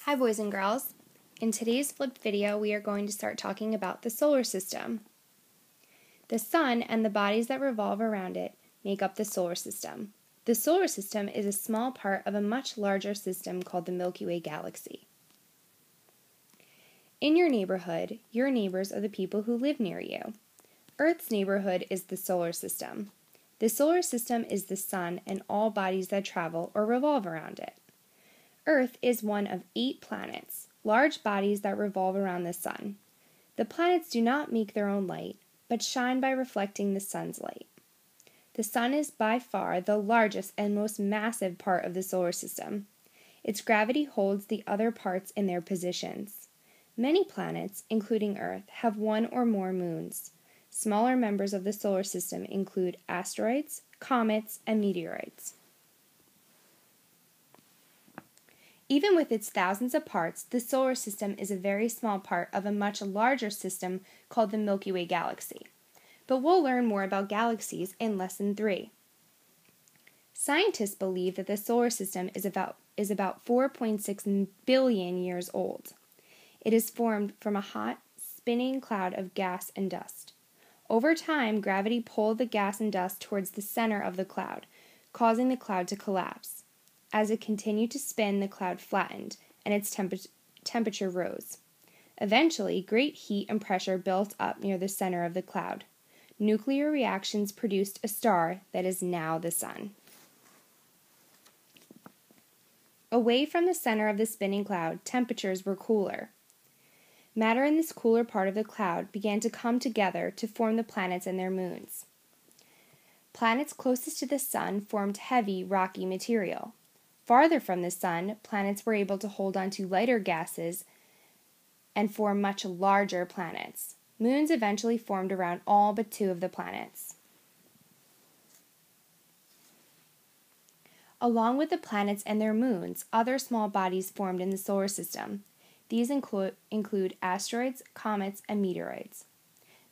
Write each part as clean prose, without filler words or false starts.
Hi boys and girls. In today's flipped video, we are going to start talking about the solar system. The sun and the bodies that revolve around it make up the solar system. The solar system is a small part of a much larger system called the Milky Way galaxy. In your neighborhood, your neighbors are the people who live near you. Earth's neighborhood is the solar system. The solar system is the sun and all bodies that travel or revolve around it. Earth is one of 8 planets, large bodies that revolve around the sun. The planets do not make their own light, but shine by reflecting the sun's light. The sun is by far the largest and most massive part of the solar system. Its gravity holds the other parts in their positions. Many planets, including Earth, have one or more moons. Smaller members of the solar system include asteroids, comets, and meteoroids. Even with its thousands of parts, the solar system is a very small part of a much larger system called the Milky Way galaxy. But we'll learn more about galaxies in Lesson 3. Scientists believe that the solar system is about 4.6 billion years old. It is formed from a hot, spinning cloud of gas and dust. Over time, gravity pulled the gas and dust towards the center of the cloud, causing the cloud to collapse. As it continued to spin, the cloud flattened, and its temperature rose. Eventually, great heat and pressure built up near the center of the cloud. Nuclear reactions produced a star that is now the sun. Away from the center of the spinning cloud, temperatures were cooler. Matter in this cooler part of the cloud began to come together to form the planets and their moons. Planets closest to the sun formed heavy, rocky material. Farther from the sun, planets were able to hold on to lighter gases and form much larger planets. Moons eventually formed around all but 2 of the planets. Along with the planets and their moons, other small bodies formed in the solar system. These include asteroids, comets, and meteoroids.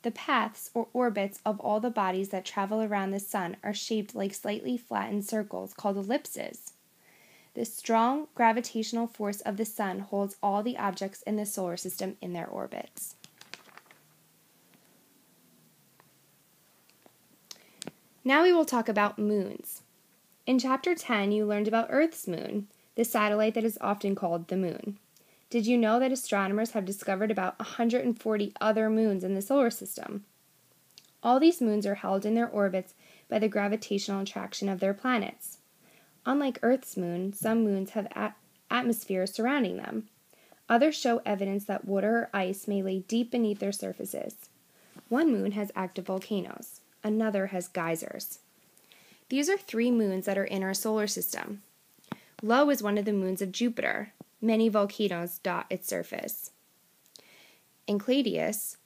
The paths or orbits of all the bodies that travel around the sun are shaped like slightly flattened circles called ellipses. The strong gravitational force of the sun holds all the objects in the solar system in their orbits. Now we will talk about moons. In Chapter 10, you learned about Earth's moon, the satellite that is often called the moon. Did you know that astronomers have discovered about 140 other moons in the solar system? All these moons are held in their orbits by the gravitational attraction of their planets. Unlike Earth's moon, some moons have atmospheres surrounding them. Others show evidence that water or ice may lay deep beneath their surfaces. One moon has active volcanoes. Another has geysers. These are 3 moons that are in our solar system. Io is one of the moons of Jupiter. Many volcanoes dot its surface. Enceladus,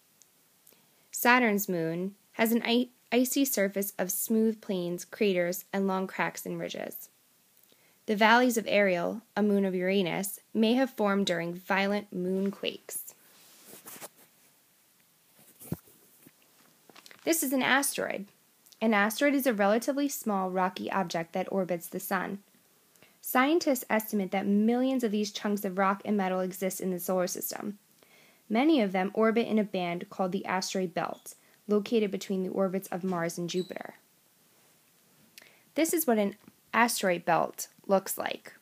Saturn's moon, has an icy surface of smooth plains, craters, and long cracks and ridges. The valleys of Ariel, a moon of Uranus, may have formed during violent moonquakes. This is an asteroid. An asteroid is a relatively small rocky object that orbits the sun. Scientists estimate that millions of these chunks of rock and metal exist in the solar system. Many of them orbit in a band called the asteroid belt, located between the orbits of Mars and Jupiter. This is what an asteroid belt looks like.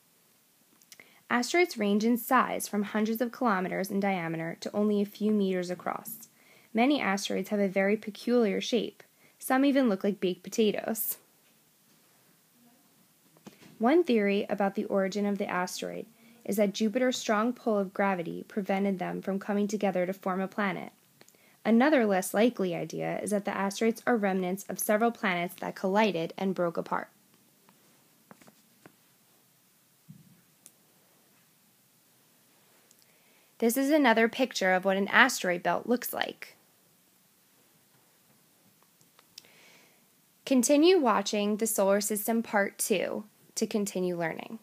Asteroids range in size from hundreds of kilometers in diameter to only a few meters across. Many asteroids have a very peculiar shape. Some even look like baked potatoes. One theory about the origin of the asteroid is that Jupiter's strong pull of gravity prevented them from coming together to form a planet. Another less likely idea is that the asteroids are remnants of several planets that collided and broke apart. This is another picture of what an asteroid belt looks like. Continue watching the Solar System Part 2 to continue learning.